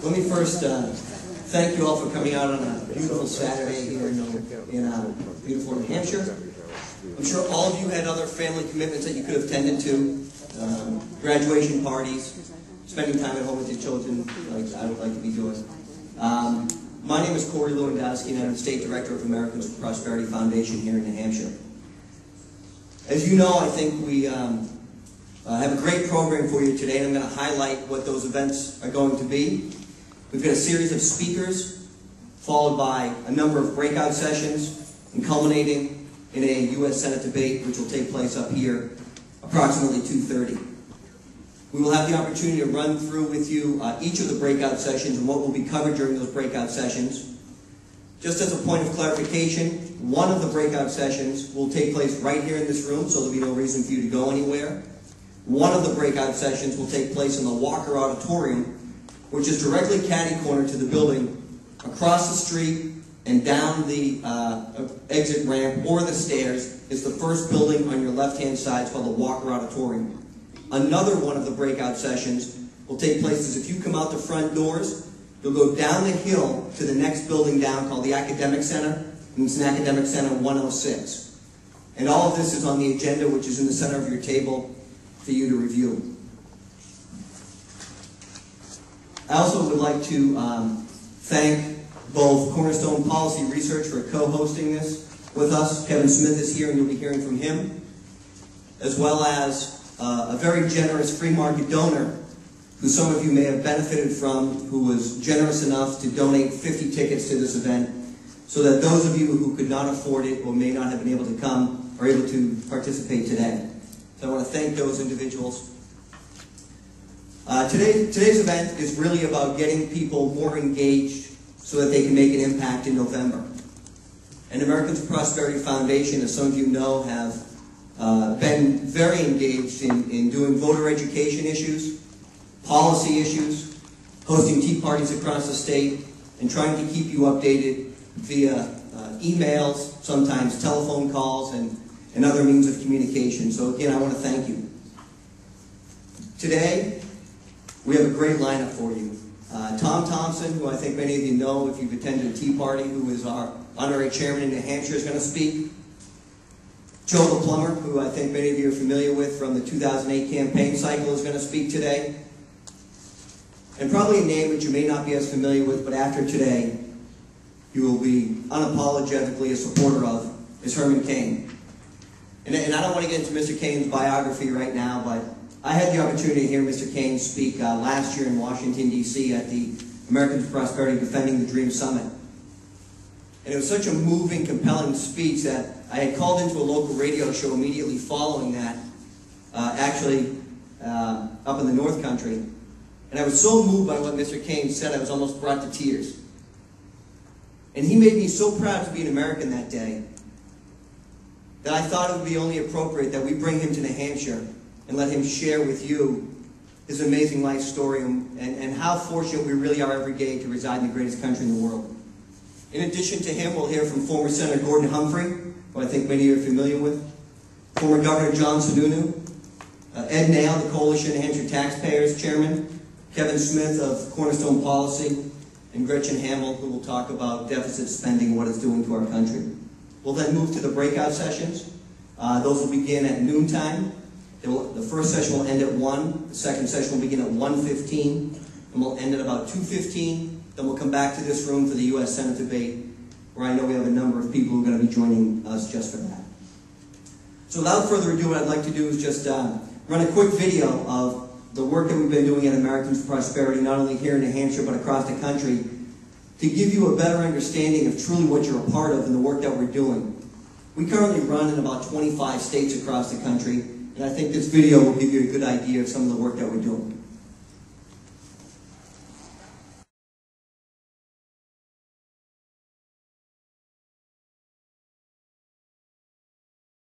Let me first thank you all for coming out on a beautiful Saturday here in beautiful New Hampshire. I'm sure all of you had other family commitments that you could have tended to, graduation parties, spending time at home with your children, like I would like to be doing. My name is Corey Lewandowski, and I'm the State Director of Americans for Prosperity Foundation here in New Hampshire. As you know, I think we have a great program for you today, and I'm going to highlight what those events are going to be. We've got a series of speakers, followed by a number of breakout sessions, and culminating in a U.S. Senate debate, which will take place up here approximately 2:30. We will have the opportunity to run through with you each of the breakout sessions and what will be covered during those breakout sessions. Just as a point of clarification, one of the breakout sessions will take place right here in this room, so there'll be no reason for you to go anywhere. One of the breakout sessions will take place in the Walker Auditorium, which is directly catty-corner to the building, across the street and down the exit ramp or the stairs. It's the first building on your left-hand side. It's called the Walker Auditorium. Another one of the breakout sessions will take place as if you come out the front doors, you'll go down the hill to the next building down called the Academic Center, and it's an Academic Center 106. And all of this is on the agenda, which is in the center of your table for you to review. I also would like to thank both Cornerstone Policy Research for co-hosting this with us. Kevin Smith is here, and you'll be hearing from him, as well as a very generous free market donor who some of you may have benefited from, who was generous enough to donate 50 tickets to this event so that those of you who could not afford it or may not have been able to come are able to participate today. So I want to thank those individuals. Today's event is really about getting people more engaged so that they can make an impact in November. And Americans for Prosperity Foundation, as some of you know, have been very engaged in doing voter education issues, policy issues, hosting tea parties across the state, and trying to keep you updated via emails, sometimes telephone calls, and other means of communication. So again, I want to thank you. Today, we have a great lineup for you. Tom Thompson, who I think many of you know if you've attended a tea party, who is our honorary chairman in New Hampshire, is going to speak. Joe the Plumber, who I think many of you are familiar with from the 2008 campaign cycle, is going to speak today. And probably a name that you may not be as familiar with, but after today, you will be unapologetically a supporter of, is Herman Cain. And I don't want to get into Mr. Cain's biography right now, but I had the opportunity to hear Mr. Cain speak last year in Washington, D.C. at the Americans for Prosperity Defending the Dream Summit. And it was such a moving, compelling speech that I had called into a local radio show immediately following that, up in the North Country. And I was so moved by what Mr. Cain said, I was almost brought to tears. And he made me so proud to be an American that day that I thought it would be only appropriate that we bring him to New Hampshire and let him share with you his amazing life story and how fortunate we really are every day to reside in the greatest country in the world. In addition to him, we'll hear from former Senator Gordon Humphrey, who I think many of you are familiar with, former Governor John Sununu, Ed Nail, the Coalition of New Hampshire Taxpayers Chairman, Kevin Smith of Cornerstone Policy, and Gretchen Hamill, who will talk about deficit spending and what it's doing to our country. We'll then move to the breakout sessions. Those will begin at noontime. The first session will end at 1. The second session will begin at 1:15, and we'll end at about 2:15. Then we'll come back to this room for the U.S. Senate debate, where I know we have a number of people who are going to be joining us just for that. So without further ado, what I'd like to do is just run a quick video of the work that we've been doing at Americans for Prosperity, not only here in New Hampshire, but across the country, to give you a better understanding of truly what you're a part of and the work that we're doing. We currently run in about 25 states across the country, and I think this video will give you a good idea of some of the work that we're doing.